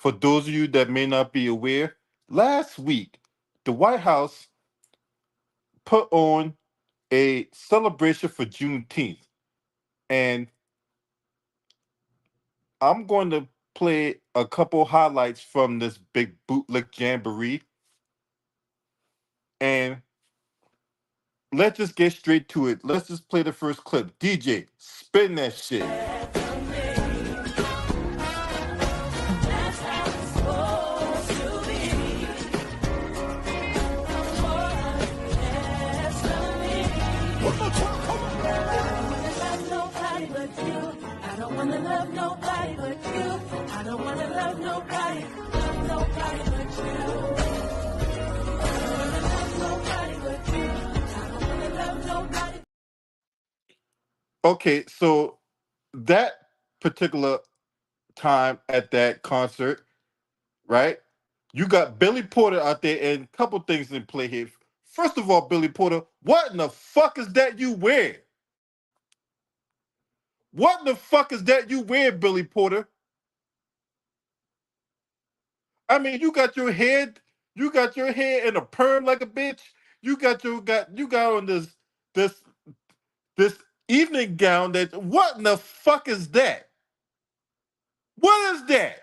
for those of you that may not be aware, last week the White House put on a celebration for Juneteenth, and I'm going to play a couple highlights from this big bootlick jamboree, and let's just get straight to it. Let's just play the first clip. DJ, spin that shit. Okay, so that particular time at that concert, right? You got Billy Porter out there, and a couple things in play here. First of all, Billy Porter, what in the fuck is that you wear? What in the fuck is that you wear, Billy Porter? I mean, you got your hair in a perm like a bitch. You got on this this evening gown. That what in the fuck is that? What is that?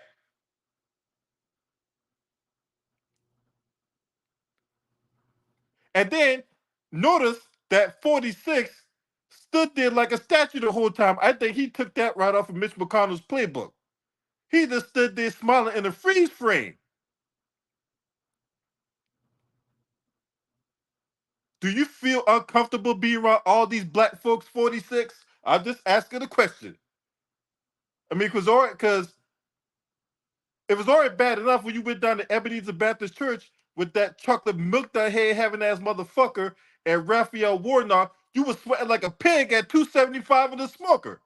And then notice that 46 stood there like a statue the whole time. I think he took that right off of Mitch McConnell's playbook. He just stood there smiling in a freeze frame. Do you feel uncomfortable being around all these black folks, 46? I'm just asking a question. I mean, because it was already bad enough when you went down to Ebenezer Baptist Church with that chocolate milk that head having ass motherfucker and Raphael Warnock. You was sweating like a pig at 275 in the smoker.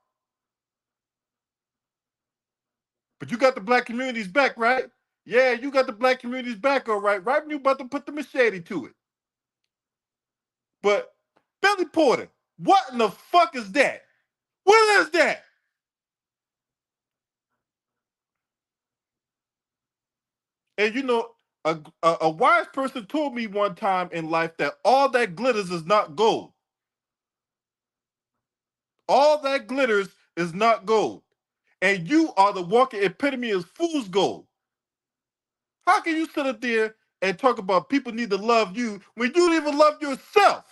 But you got the black communities back, right? Yeah, you got the black communities back, all right. Right when you about to put the machete to it. But Billy Porter, what in the fuck is that? What is that? And you know, a wise person told me one time in life that all that glitters is not gold. All that glitters is not gold. And you are the walking epitome of fool's gold. How can you sit up there and talk about people need to love you when you don't even love yourself?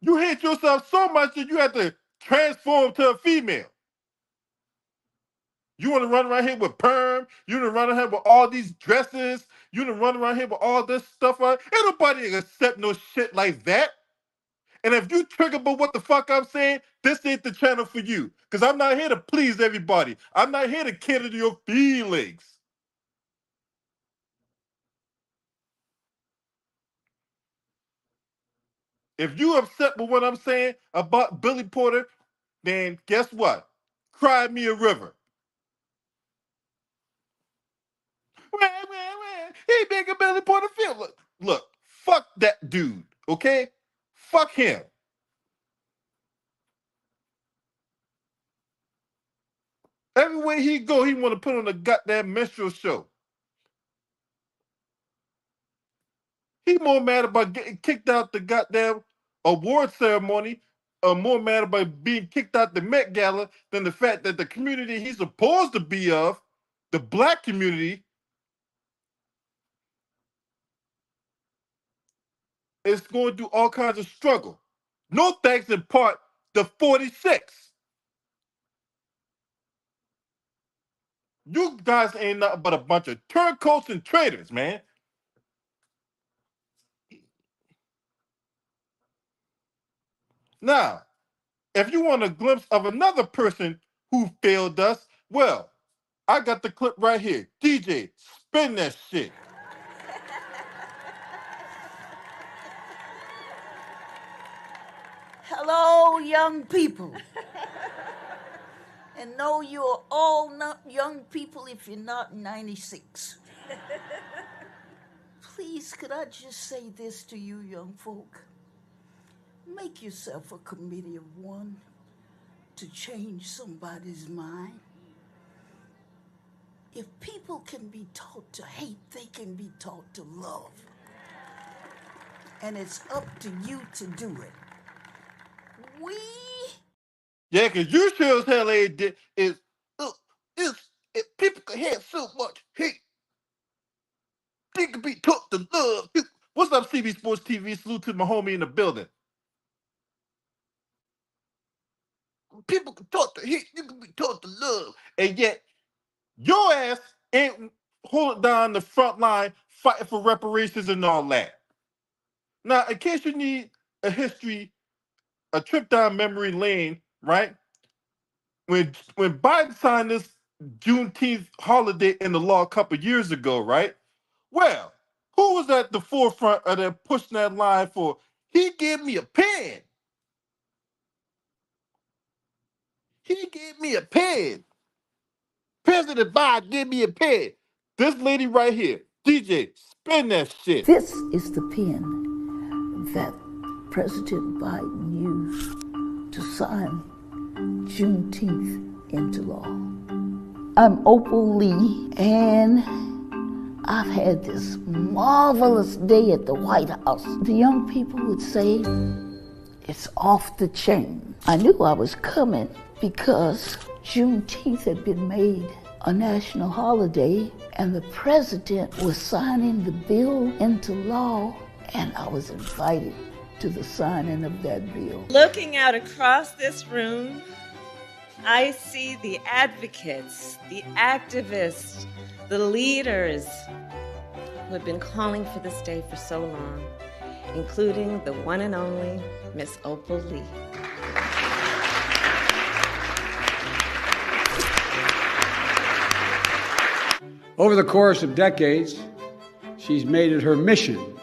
You hate yourself so much that you have to transform to a female. You want to run around here with perm. You want to run around here with all these dresses. You want to run around here with all this stuff on. Ain't nobody accept no shit like that. And if you trigger by what the fuck I'm saying, this ain't the channel for you. Because I'm not here to please everybody. I'm not here to cater to your feelings. If you upset with what I'm saying about Billy Porter, then guess what? Cry me a river. He making Billy Porter feel. Look, fuck that dude, okay? Fuck him. Everywhere he go, he want to put on a goddamn minstrel show. He more mad about getting kicked out the goddamn award ceremony, or more mad about being kicked out the Met Gala than the fact that the community he's supposed to be of, the black community, is going through all kinds of struggle. No thanks in part to 46. You guys ain't nothing but a bunch of turncoats and traitors, man. Now, if you want a glimpse of another person who failed us, well, I got the clip right here. DJ, spin that shit. Hello, young people. And no, you're all not young people if you're not 96. Please, could I just say this to you young folk? Make yourself a committee of one to change somebody's mind. If people can be taught to hate, they can be taught to love. And it's up to you to do it. We Yeah, because you sure as hell ain't uh, if people can have so much hate, they can be taught to love. What's up, CB Sports TV? Salute to my homie in the building. People can taught to hate, you can be taught to love. And yet, your ass ain't holding down the front line fighting for reparations and all that. Now, in case you need a history, a trip down memory lane, right? When Biden signed this Juneteenth holiday into law a couple years ago, right? Well, who was at the forefront of that pushing that line for? He gave me a pen. He gave me a pen. President Biden gave me a pen. This lady right here, DJ, spin that shit. This is the pen that President Biden used to sign Juneteenth into law. I'm Opal Lee, and I've had this marvelous day at the White House. The young people would say, it's off the chain. I knew I was coming because Juneteenth had been made a national holiday, and the president was signing the bill into law, and I was invited to the signing of that bill. Looking out across this room, I see the advocates, the activists, the leaders who have been calling for this day for so long, including the one and only Miss Opal Lee. Over the course of decades, she's made it her mission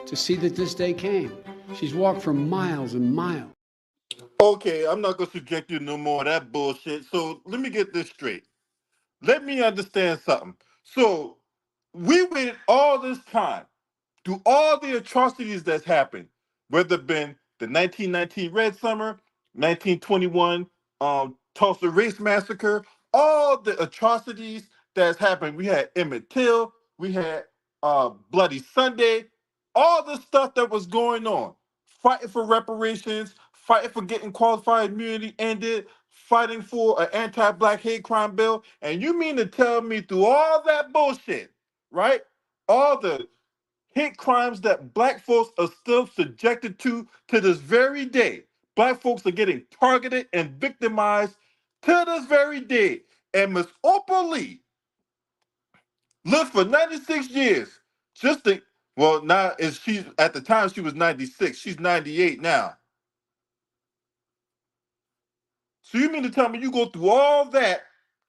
to see that this day came. She's walked for miles and miles. Okay, I'm not gonna subject you no more of that bullshit. So let me get this straight. Let me understand something. So we waited all this time through all the atrocities that's happened, whether it been the 1919 Red Summer, 1921 Tulsa Race Massacre, all the atrocities that's happened. We had Emmett Till, we had Bloody Sunday, all the stuff that was going on, fighting for reparations, fighting for getting qualified immunity ended, fighting for an anti-black hate crime bill. And you mean to tell me through all that bullshit, right? All the hate crimes that black folks are still subjected to this very day. Black folks are getting targeted and victimized to this very day. And Miss Opal Lee lived for 96 years. Just to, well, now is she at the time she was 96. She's 98 now. So you mean to tell me you go through all that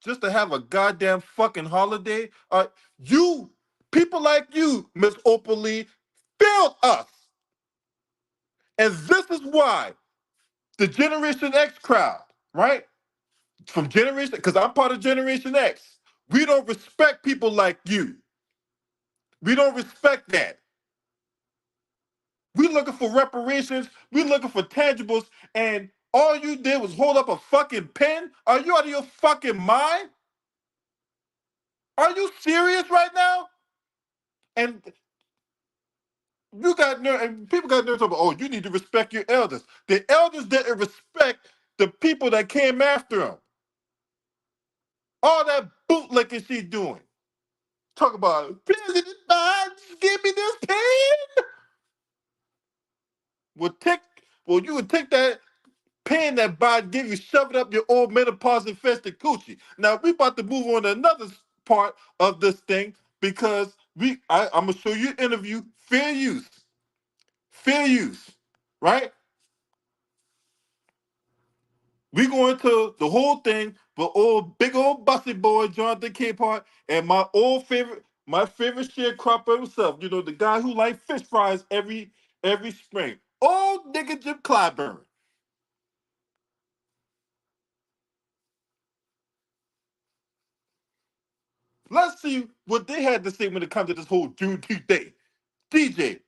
just to have a goddamn fucking holiday? You people like you, Miss Opal Lee, failed us. And this is why the Generation X crowd, right? From Generation, because I'm part of Generation X, we don't respect people like you. We don't respect that. We looking for reparations. We looking for tangibles. And all you did was hold up a fucking pen? Are you out of your fucking mind? Are you serious right now? And you got nerve, and people got nerve talking about, oh, you need to respect your elders. The elders didn't respect the people that came after them. All that bootlicking she's doing. Talk about President Biden, just give me this pen. Well, take you would take that pen that Biden gave you, shove it up your old menopause infested coochie. Now we about to move on to another part of this thing because I'm gonna show you an interview, fair use, right? We go into the whole thing with old big old bussy boy Jonathan Capehart and my favorite sharecropper himself. You know, the guy who like fish fries every spring. Old nigga Jim Clyburn. Let's see what they had to say when it comes to this whole Juneteenth day. DJ,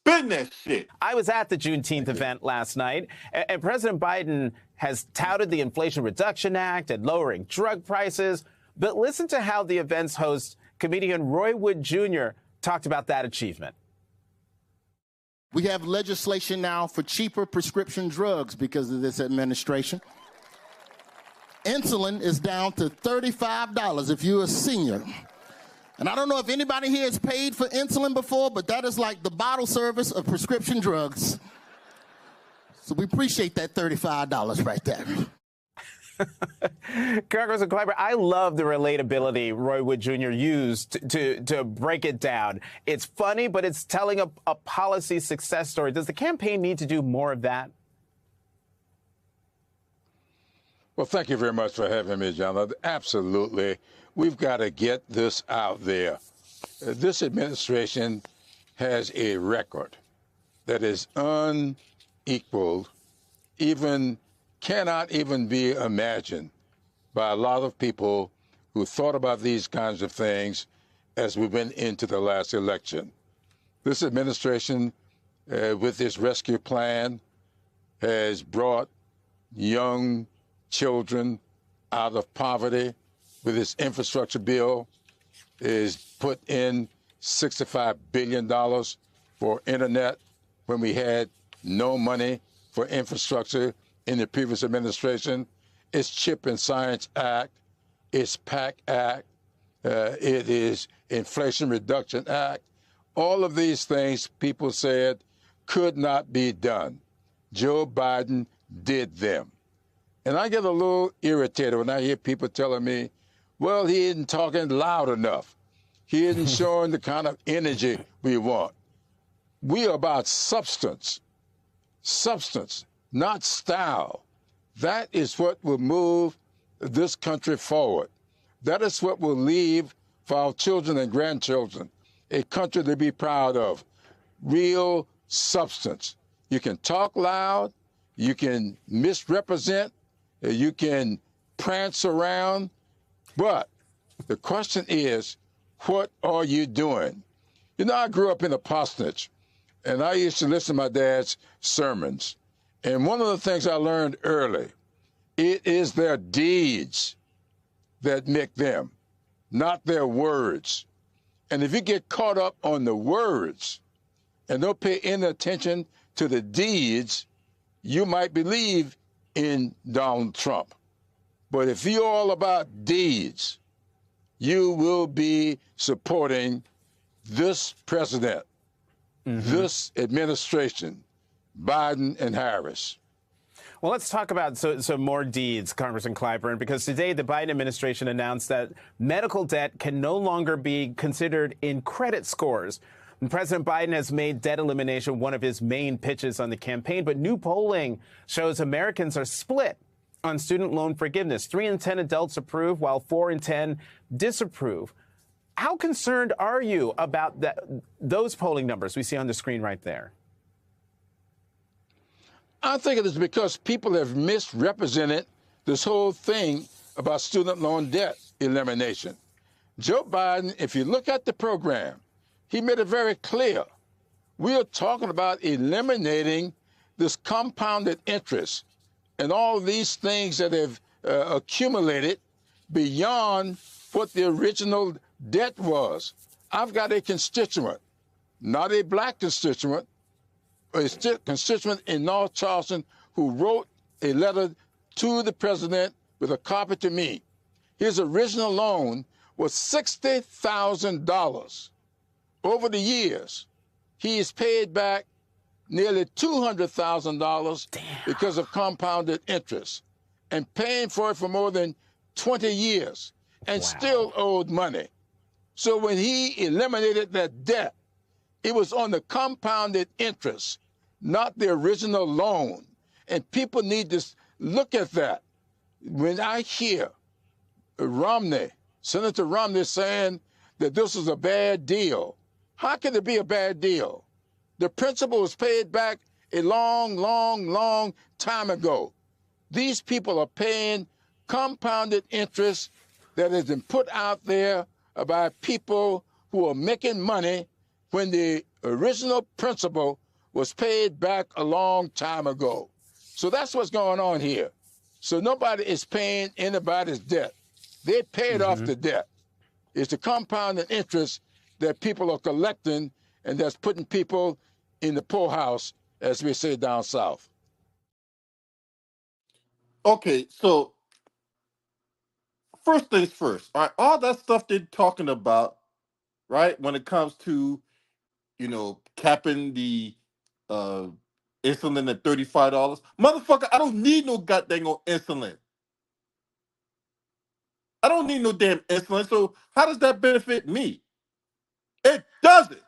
Been that shit. I was at the Juneteenth event last night, and President Biden has touted the Inflation Reduction Act and lowering drug prices. But listen to how the event's host, comedian Roy Wood Jr., talked about that achievement. We have legislation now for cheaper prescription drugs because of this administration. Insulin is down to $35 if you're a senior. And I don't know if anybody here has paid for insulin before, but that is like the bottle service of prescription drugs. So we appreciate that $35 right there. Congressman Clyburn, I love the relatability Roy Wood Jr. used to break it down. It's funny, but it's telling a policy success story. Does the campaign need to do more of that? Well, thank you very much for having me, John. Absolutely. We've got to get this out there. This administration has a record that is unequaled, cannot even be imagined by a lot of people who thought about these kinds of things as we went into the last election. This administration, with its rescue plan, has brought young children out of poverty. With its infrastructure bill, is put in $65 billion for internet when we had no money for infrastructure in the previous administration. It's Chip and Science Act, it's PAC Act, it is Inflation Reduction Act. All of these things people said could not be done. Joe Biden did them. And I get a little irritated when I hear people telling me, well, he isn't talking loud enough. He isn't showing the kind of energy we want. We are about substance, not style. That is what will move this country forward. That is what will leave for our children and grandchildren a country to be proud of. Real substance. You can talk loud, you can misrepresent, you can prance around, but the question is, what are you doing? You know, I grew up in a parsonage, and I used to listen to my dad's sermons. And one of the things I learned early, it is their deeds that make them, not their words. And if you get caught up on the words and don't pay any attention to the deeds, you might believe in Donald Trump. But if you're all about deeds, you will be supporting this president, this administration, Biden and Harris. Well, let's talk about some more deeds, Congressman Clyburn, because today the Biden administration announced that medical debt can no longer be considered in credit scores. And President Biden has made debt elimination one of his main pitches on the campaign, but new polling shows Americans are split on student loan forgiveness. 3 in 10 adults approve, while 4 in 10 disapprove. How concerned are you about those polling numbers we see on the screen right there? I think it is because people have misrepresented this whole thing about student loan debt elimination. Joe Biden, if you look at the program, he made it very clear. We are talking about eliminating this compounded interest and all these things that have accumulated beyond what the original debt was. I've got a constituent, not a black constituent, a constituent in North Charleston who wrote a letter to the president with a copy to me. His original loan was $60,000. Over the years, he has paid back nearly $200,000 because of compounded interest and paying for it for more than 20 years and still owed money. So when he eliminated that debt, it was on the compounded interest, not the original loan. And people need to look at that. When I hear Senator Romney saying that this is a bad deal, how can it be a bad deal? The principal was paid back a long time ago. These people are paying compounded interest that has been put out there by people who are making money when the original principal was paid back a long time ago. So that's what's going on here. So nobody is paying anybody's debt. They paid off the debt. It's the compounding interest that people are collecting, and that's putting people in the poorhouse, as we say down south. Okay, so first things first, all right, all that stuff they're talking about, right, when it comes to, capping the uh insulin at $35. Motherfucker, I don't need no goddamn insulin. I don't need no damn insulin. So how does that benefit me? It doesn't.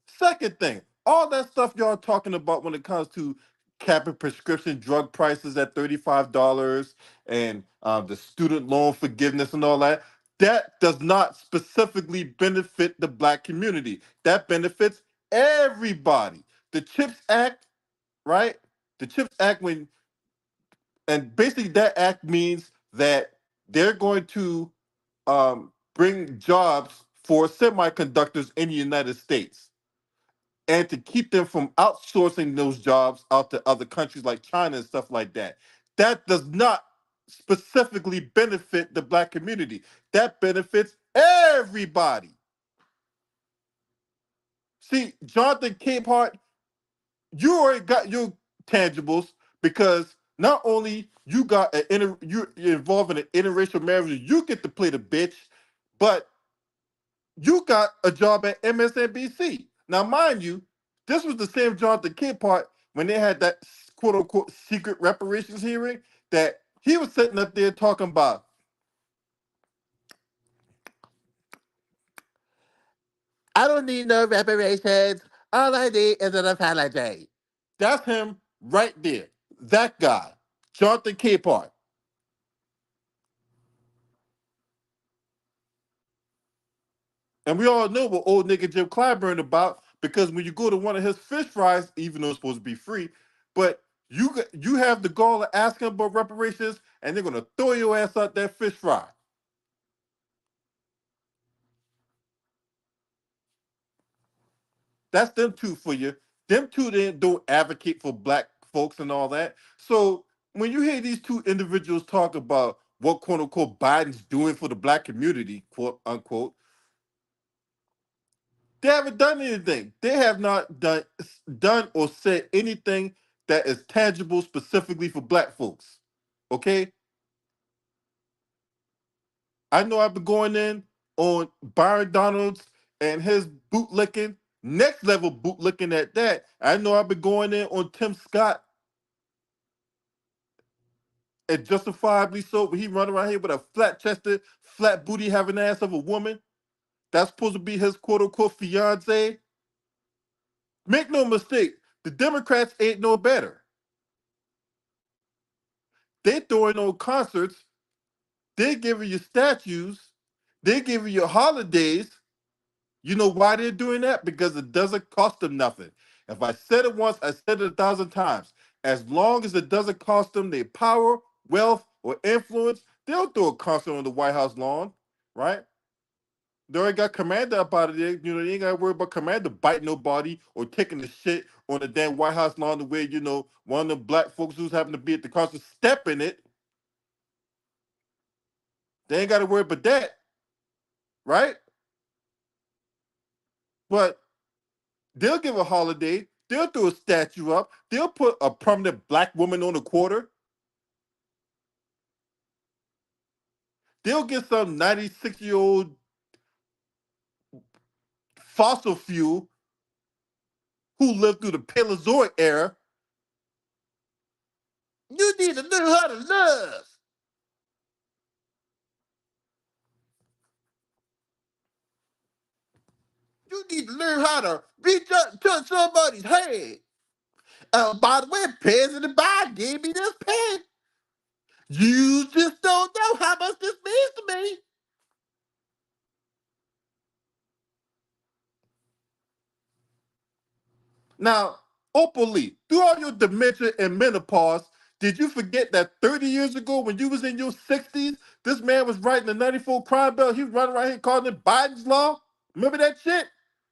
Second thing, all that stuff y'all talking about when it comes to capping prescription drug prices at $35 and the student loan forgiveness and all that, that does not specifically benefit the black community. That benefits everybody. The CHIPS Act, right? The CHIPS Act, and basically that act means that they're going to bring jobs for semiconductors in the United States and to keep them from outsourcing those jobs out to other countries like China and stuff like that. That does not specifically benefit the black community. That benefits everybody. See, Jonathan Capehart, you already got your tangibles because not only you're involved in an interracial marriage, you get to play the bitch, but you got a job at MSNBC. Now, mind you, this was the same Jonathan Kidd part when they had that quote unquote secret reparations hearing that he was sitting up there talking about. I don't need no reparations. All I need is an apology. That's him right there. That guy, Jonathan Capehart. And we all know what old nigga Jim Clyburn about because when you go to one of his fish fries, even though it's supposed to be free, but you have the gall to ask him about reparations, and they're gonna throw your ass out that fish fry. That's them two for you. Them two then don't advocate for black folks and all that. So when you hear these two individuals talk about what quote unquote Biden's doing for the black community, quote unquote, they haven't done anything. They have not done or said anything that is tangible specifically for black folks. Okay? I know I've been going in on Byron Donalds and his bootlicking, next level bootlicking at that. I know I've been going in on Tim Scott and justifiably so, but he run around here with a flat chested, flat booty having ass of a woman. That's supposed to be his quote unquote fiance. Make no mistake, the Democrats ain't no better. They throwing on concerts, they giving you statues, they giving you holidays. You know why they're doing that? Because it doesn't cost them nothing. If I said it once, I said it 1,000 times. As long as it doesn't cost them their power, wealth, or influence, they'll throw a concert on the White House lawn, right? They already got Commander up out of there. They ain't got to worry about Commander biting nobody or taking the shit on the damn White House lawn the way, one of the black folks who's having to be at the concert step in it. They ain't got to worry about that, right? But they'll give a holiday. They'll throw a statue up. They'll put a prominent black woman on the quarter. They'll get some 96-year-old fossil fuel who lived through the Paleozoic era. You need to learn how to love. You need to learn how to reach up to somebody's head. By the way, President Biden gave me this pen. You just don't know how much this means to me. Now, openly, through all your dementia and menopause, Did you forget that 30 years ago when you was in your 60s, this man was writing the 94 crime bill? He was running around here calling it Biden's law. Remember that shit?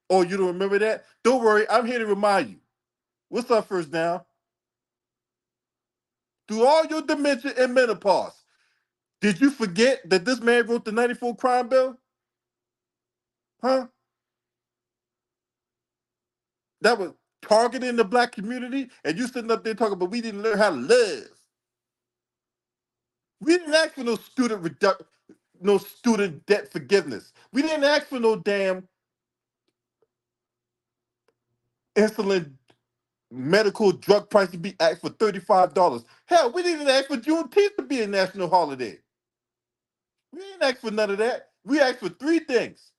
Oh, you don't remember that? Don't worry, I'm here to remind you. What's up, First Down? Through all your dementia and menopause, did you forget that this man wrote the 94 crime bill? Huh? That was targeting the black community, and you sitting up there talking about we didn't learn how to love. We didn't ask for no student debt forgiveness. We didn't ask for no damn insulin medical drug price to be asked for $35. Hell, we didn't even ask for Juneteenth to be a national holiday. We didn't ask for none of that. We asked for three things: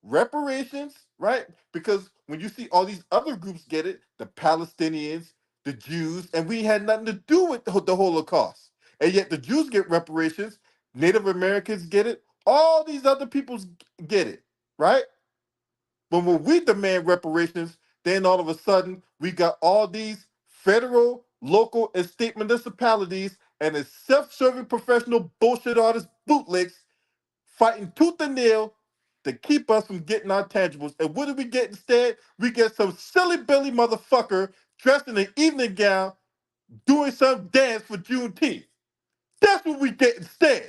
reparations, right? Because when you see all these other groups get it, the Palestinians, the Jews, and we had nothing to do with the Holocaust. And yet the Jews get reparations, Native Americans get it, all these other peoples get it, right? But when we demand reparations, then all of a sudden we got all these federal, local, and state municipalities and the self-serving professional bullshit artists, bootlicks, fighting tooth and nail to keep us from getting our tangibles. And what do we get instead? We get some silly Billy motherfucker dressed in an evening gown doing some dance for Juneteenth. That's what we get instead.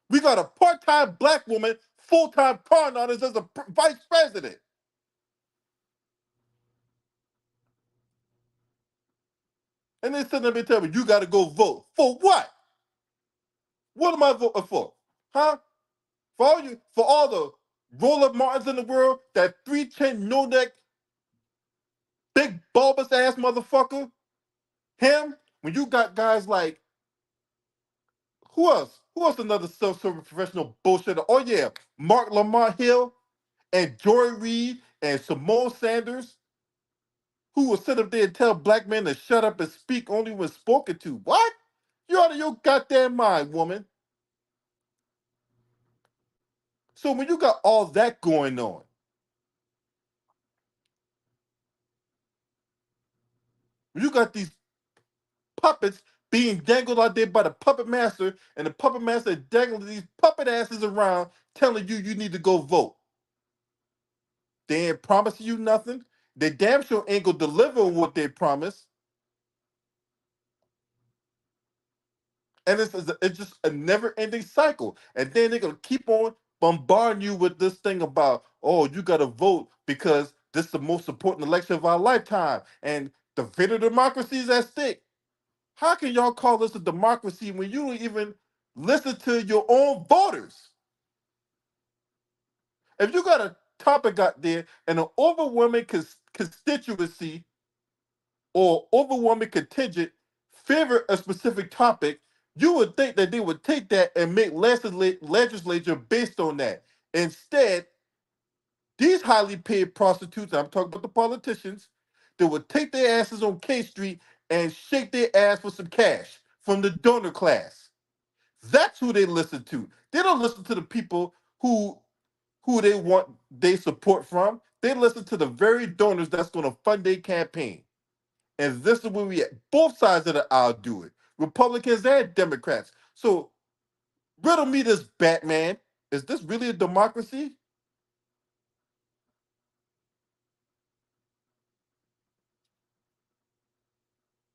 We got a part-time black woman, full-time con artist as a vice president. And they sitting there and tell me, you got to go vote. For what? What am I voting for? Huh? For all the roll-up Martins in the world, that 310 no-neck, big bulbous ass motherfucker, him, when you got guys like, who else? Who else another self-serving professional bullshitter? Oh yeah, Mark Lamont Hill and Joy Reid and Simone Sanders, who will sit up there and tell black men to shut up and speak only when spoken to. What? You out of your goddamn mind, woman. So when you got all that going on, when you got these puppets being dangled out there by the puppet master, and the puppet master dangling these puppet asses around telling you need to go vote. They ain't promising you nothing. They damn sure ain't gonna deliver on what they promise. And it's just a never-ending cycle. And then they're gonna keep on bombarding you with this thing about, oh, you gotta vote because this is the most important election of our lifetime. And the fate of democracy is at stake. How can y'all call this a democracy when you don't even listen to your own voters? If you got a topic out there and an overwhelming constituency or overwhelming contingent favor a specific topic, you would think that they would take that and make legislature based on that. Instead, these highly paid prostitutes, I'm talking about the politicians, they would take their asses on K Street and shake their ass for some cash from the donor class. That's who they listen to. They don't listen to the people who they want they support from. They listen to the very donors that's going to fund their campaign. And this is where we at. Both sides of the aisle do it. Republicans and Democrats. So riddle me this, Batman. Is this really a democracy?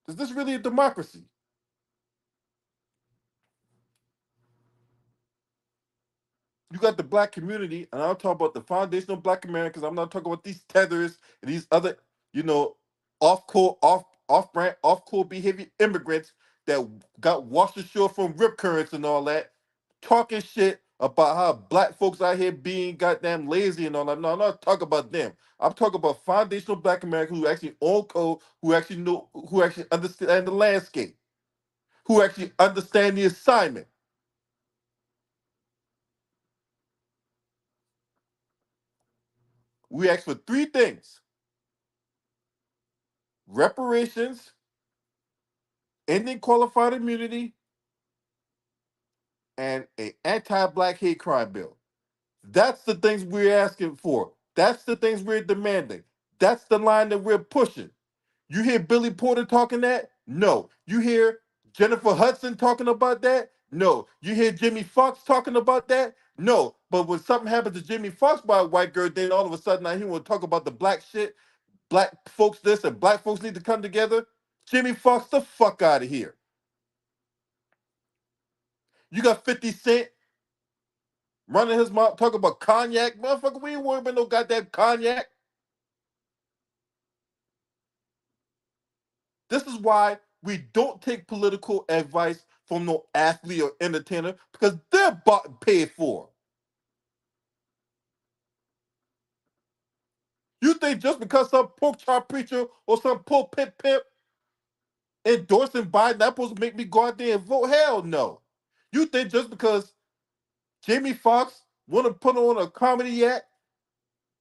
Is this really a democracy? You got the black community, and I'm talking about the foundational black Americans. I'm not talking about these tethers and these other, you know, off-brand, off-core behavior immigrants that got washed ashore from rip currents and all that, talking shit about how black folks out here being goddamn lazy and all that. No, I'm not talking about them. I'm talking about foundational black Americans who actually own code, who actually know, who actually understand the landscape, who actually understand the assignment. We asked for three things: reparations, ending qualified immunity, and an anti-black hate crime bill. That's the things we're asking for. That's the things we're demanding. That's the line that we're pushing. You hear Billy Porter talking that? No. You hear Jennifer Hudson talking about that? No. You hear Jimmy Fox talking about that? No. But when something happens to Jimmy Fox by a white girl, then all of a sudden now he want to talk about the black shit, black folks this, and black folks need to come together. Jimmy Fox, the fuck out of here. You got 50 Cent running his mouth talking about cognac. Motherfucker, we ain't worried about no goddamn cognac. This is why we don't take political advice from no athlete or entertainer, because they're bought and paid for. You think just because some pork chop preacher or some pulpit pimp endorsing Biden, that's supposed to make me go out there and vote? Hell no. You think just because Jamie Foxx want to put on a comedy act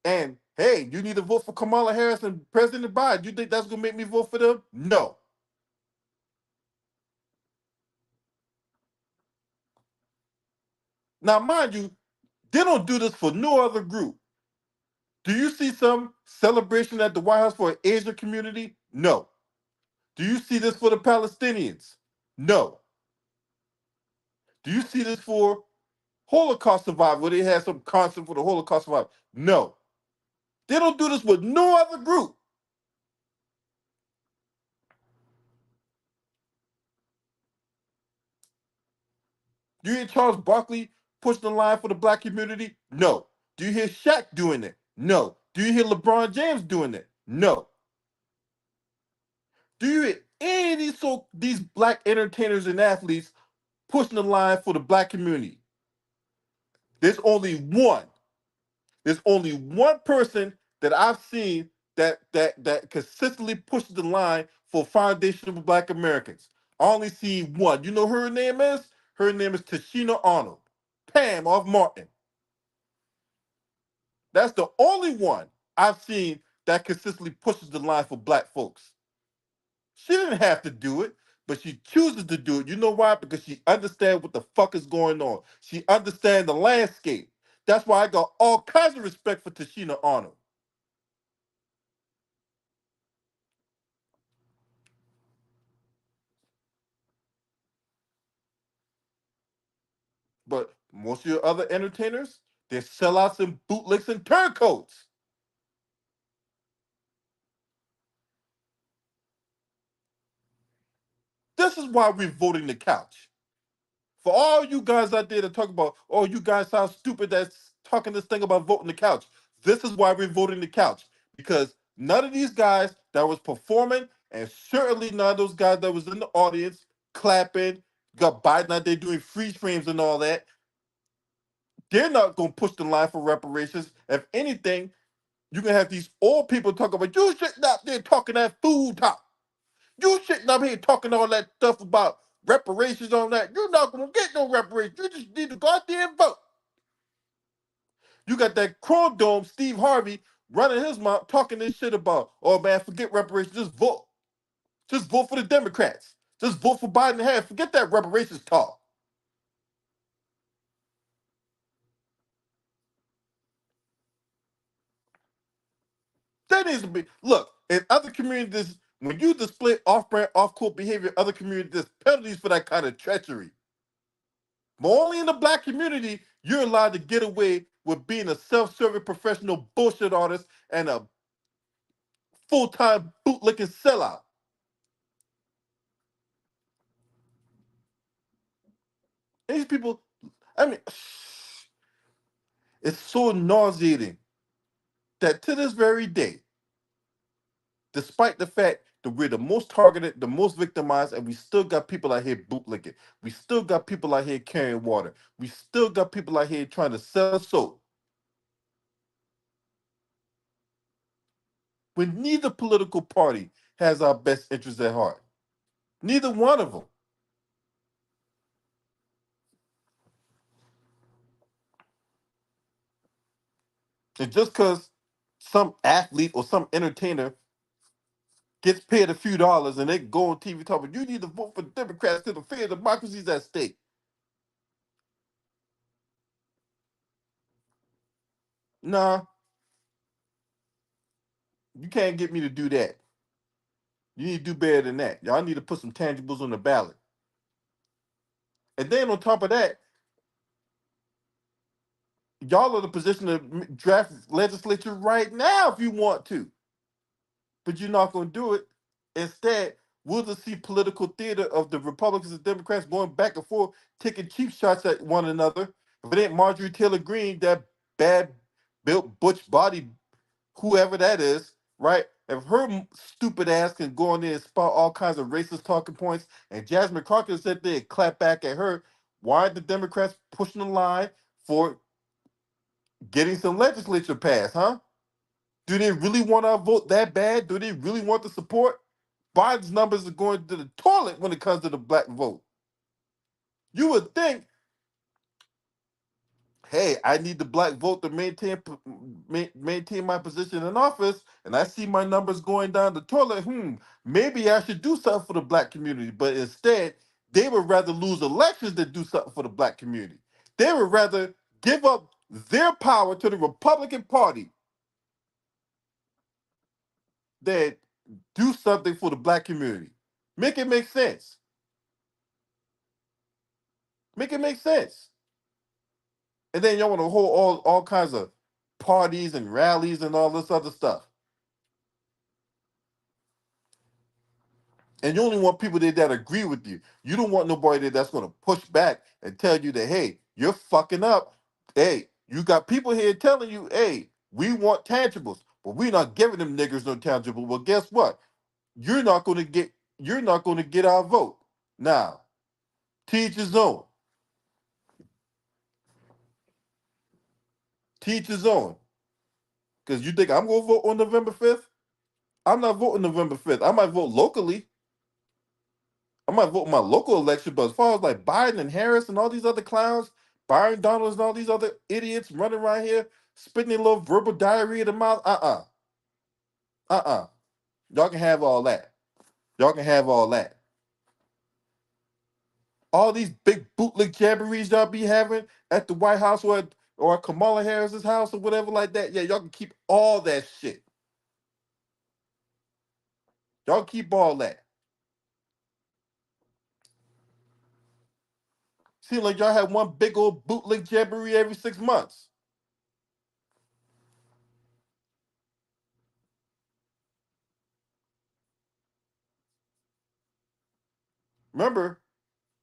and, hey, you need to vote for Kamala Harris and President Biden, you think that's going to make me vote for them? No. Now, mind you, they don't do this for no other group. Do you see some celebration at the White House for an Asian community? No. Do you see this for the Palestinians? No. Do you see this for Holocaust survivors, where they had some concert for the Holocaust survivors? No. They don't do this with no other group. Do you hear Charles Barkley pushing the line for the black community? No. Do you hear Shaq doing it? No. Do you hear LeBron James doing it? No. Do you hear any of these black entertainers and athletes pushing the line for the black community? There's only one. There's only one person that I've seen that consistently pushes the line for foundation of black Americans. I only see one. You know who her name is? Her name is Tashina Arnold. Pam off Martin. That's the only one I've seen that consistently pushes the line for black folks. She didn't have to do it, but she chooses to do it. You know why? Because she understands what the fuck is going on. She understands the landscape. That's why I got all kinds of respect for Tashina Arnold. But most of your other entertainers, they're sellouts and bootlicks and turncoats. This is why we're voting the couch. For all you guys out there to talk about, oh, you guys sound stupid that's talking this thing about voting the couch. This is why we're voting the couch. Because none of these guys that was performing, and certainly none of those guys that was in the audience clapping, got Biden out there doing freeze frames and all that, they're not going to push the line for reparations. If anything, you can have these old people talk about, you sitting out there talking that food talk. You sitting up here talking all that stuff about reparations on that. You're not going to get no reparations. You just need to go out there and vote. You got that chrome dome, Steve Harvey, running his mouth talking this shit about, oh man, forget reparations, just vote. Just vote for the Democrats. Just vote for Biden and Harris. Forget that reparations talk. That needs to be, look, in other communities, when you display off-brand, off-court behavior in other communities, there's penalties for that kind of treachery. But only in the black community, you're allowed to get away with being a self-serving professional bullshit artist and a full-time bootlicking sellout. These people, I mean, it's so nauseating that to this very day, despite the fact that we're the most targeted, the most victimized, and we still got people out here bootlicking. We still got people out here carrying water. We still got people out here trying to sell soap. When neither political party has our best interests at heart. Neither one of them. And just because some athlete or some entertainer gets paid a few dollars and they go on TV talking, you need to vote for the Democrats because the fair democracy's at stake. Nah, You can't get me to do that. You need to do better than that. Y'all need to put some tangibles on the ballot. And then on top of that, y'all are in a position to draft legislature right now if you want to, but you're not going to do it. Instead, we'll just see political theater of the Republicans and Democrats going back and forth, taking cheap shots at one another. If it ain't Marjorie Taylor Greene, that bad built butch body, whoever that is, right? If her stupid ass can go in there and spout all kinds of racist talking points, and Jasmine Crockett said they clap back at her, why are the Democrats pushing the line for getting some legislature passed, huh? Do they really want our vote that bad? Do they really want the support? Biden's numbers are going to the toilet when it comes to the black vote. You would think, hey, I need the black vote to maintain my position in office, and I see my numbers going down the toilet. Maybe I should do something for the black community. But instead, they would rather lose elections than do something for the black community. They would rather give up their power to the Republican Party than do something for the black community. Make it make sense. Make it make sense. And then y'all want to hold all kinds of parties and rallies and all this other stuff. And you only want people there that agree with you. You don't want nobody there that's going to push back and tell you that, hey, you're fucking up. Hey, you got people here telling you, hey, we want tangibles, but we're not giving them niggers no tangible. Well, guess what? You're not going to get our vote. Now, teach his own. Teach his own. Because you think I'm going to vote on November 5th? I'm not voting November 5th. I might vote locally. I might vote in my local election, but as far as like Biden and Harris and all these other clowns, Byron Donalds and all these other idiots running around here spitting their little verbal diarrhea in the mouth, y'all can have all that. Y'all can have all that. All these big bootlick jamborees y'all be having at the White House or at Kamala Harris's house or whatever like that. Yeah, y'all can keep all that shit. Y'all keep all that. Seems like y'all have one big old bootlick jamboree every 6 months. Remember,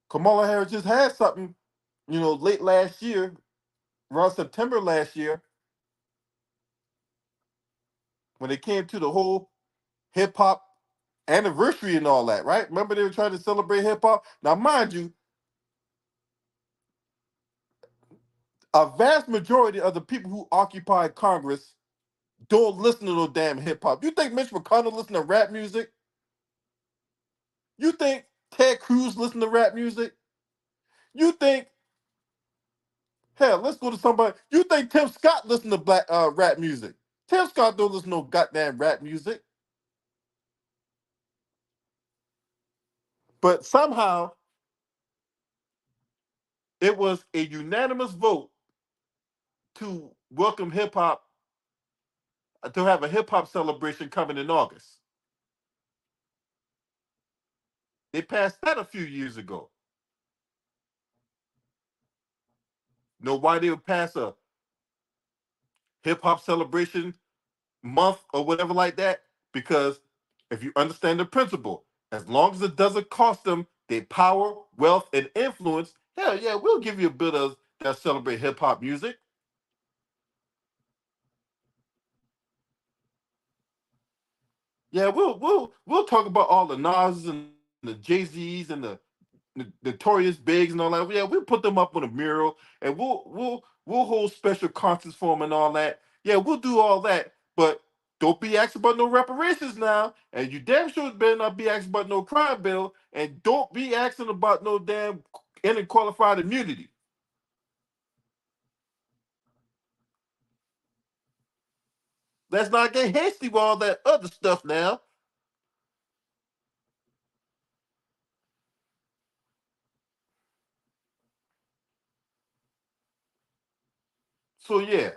Kamala Harris just had something, late last year, around September last year, when it came to the whole hip hop anniversary and all that, right? Remember they were trying to celebrate hip hop? Now, mind you, a vast majority of the people who occupy Congress don't listen to no damn hip hop. You think Mitch McConnell listen to rap music? You think Ted Cruz listen to rap music? You think, hell, let's go to somebody. You think Tim Scott listen to black rap music? Tim Scott don't listen to no goddamn rap music. But somehow it was a unanimous vote to welcome hip hop, to have a hip hop celebration coming in August. They passed that a few years ago. Know why they would pass a hip hop celebration month or whatever like that? Because if you understand the principle, as long as it doesn't cost them their power, wealth, and influence, hell yeah, we'll give you a bit of that celebrate hip hop music. Yeah, we'll talk about all the Nas and the Jay Z's and the Notorious Bigs and all that. Yeah, we'll put them up on a mural and we'll hold special concerts for them and all that. Yeah, we'll do all that, but don't be asking about no reparations now, and you damn sure better not be asking about no crime bill, and don't be asking about no damn qualified immunity. Let's not get hasty with all that other stuff now. So yeah,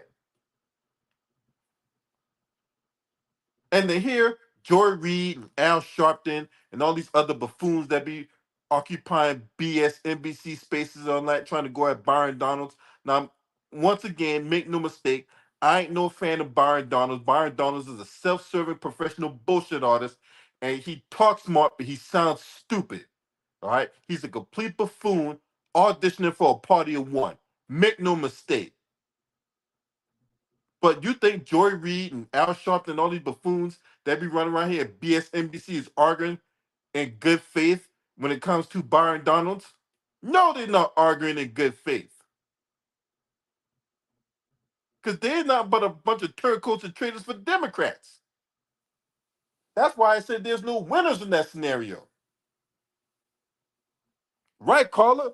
And to hear Joy Reid and Al Sharpton and all these other buffoons that be occupying BS NBC spaces all night trying to go at Byron Donalds. Now, once again, make no mistake, I ain't no fan of Byron Donalds. Byron Donalds is a self-serving professional bullshit artist, and he talks smart, but he sounds stupid. All right? He's a complete buffoon auditioning for a party of one. Make no mistake. But you think Joy Reid and Al Sharpton and all these buffoons that be running around here at BSNBC is arguing in good faith when it comes to Byron Donalds? No, they're not arguing in good faith. Because they're not but a bunch of turncoats and traitors for Democrats. That's why I said there's no winners in that scenario. Right, Carla?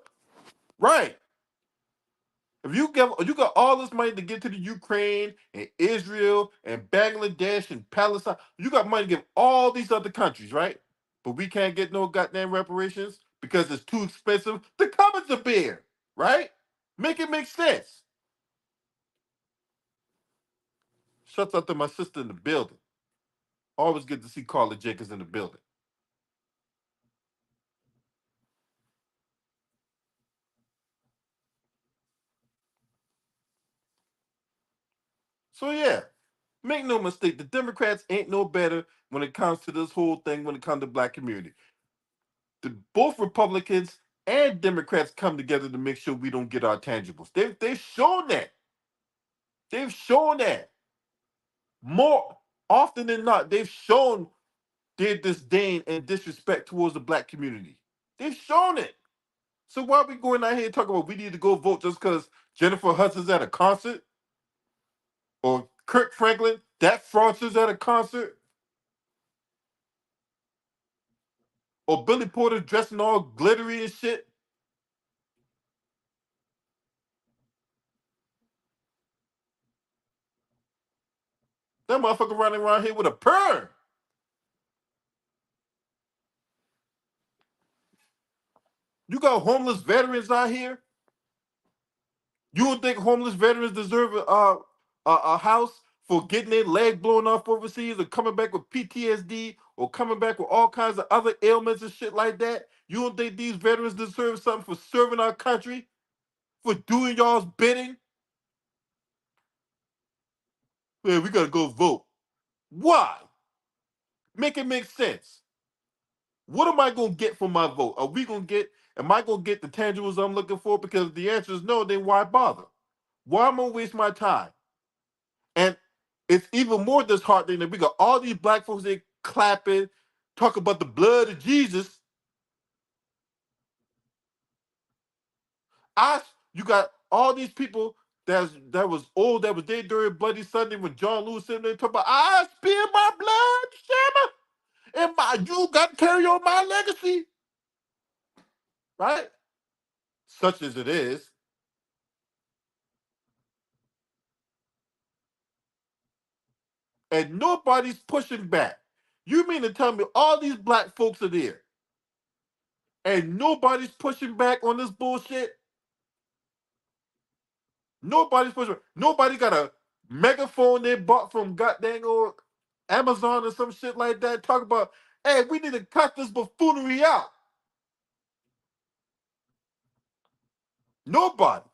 Right. If you got all this money to give to the Ukraine and Israel and Bangladesh and Palestine, you got money to give all these other countries, right? But we can't get no goddamn reparations because it's too expensive. The cupboards are bare, right? Make it make sense. Shuts out to my sister in the building. Always good to see Carla Jacobs in the building. So yeah, make no mistake, the Democrats ain't no better when it comes to this whole thing when it comes to black community. Both Republicans and Democrats come together to make sure we don't get our tangibles. They've shown that. They've shown that. More often than not, they've shown their disdain and disrespect towards the black community. They've shown it. So why are we going out here talking about we need to go vote just because Jennifer Hudson's at a concert? Or Kirk Franklin, that fraudster's at a concert? Or Billy Porter dressing all glittery and shit? That motherfucker running around here with a perm. You got homeless veterans out here. You don't think homeless veterans deserve a house for getting their leg blown off overseas or coming back with PTSD or coming back with all kinds of other ailments and shit like that? You don't think these veterans deserve something for serving our country, for doing y'all's bidding? Yeah, we gotta go vote. Why? Make it make sense. What am I gonna get for my vote? Am I gonna get the tangibles I'm looking for? Because if the answer is no, then why bother? Why am I gonna waste my time? And it's even more disheartening that we got all these black folks there clapping, talking about the blood of Jesus. You got all these people that was old, that was there during Bloody Sunday when John Lewis sitting there talking about I spill my blood, Shammer, and you got to carry on my legacy, right? Such as it is. And nobody's pushing back. You mean to tell me all these black folks are there and nobody's pushing back on this bullshit? Nobody's pushing. Nobody got a megaphone they bought from goddamn or Amazon or some shit like that. Talk about, hey, we need to cut this buffoonery out. Nobody.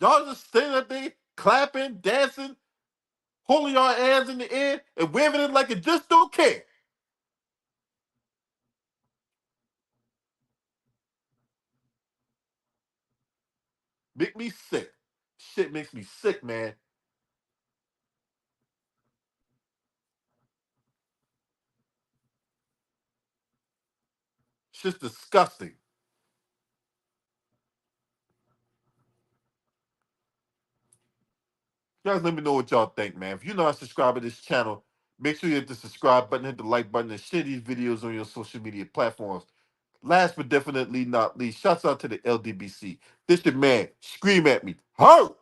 Y'all just standing up there clapping, dancing, holding your hands in the air and waving it like it just don't care. Make me sick. Shit makes me sick, man. Shit's disgusting. Guys, let me know what y'all think, man. If you're not subscribed to this channel, make sure you hit the subscribe button, hit the like button, and share these videos on your social media platforms. Last but definitely not least, shouts out to the LDBC. This your man. Scream at me. Ho!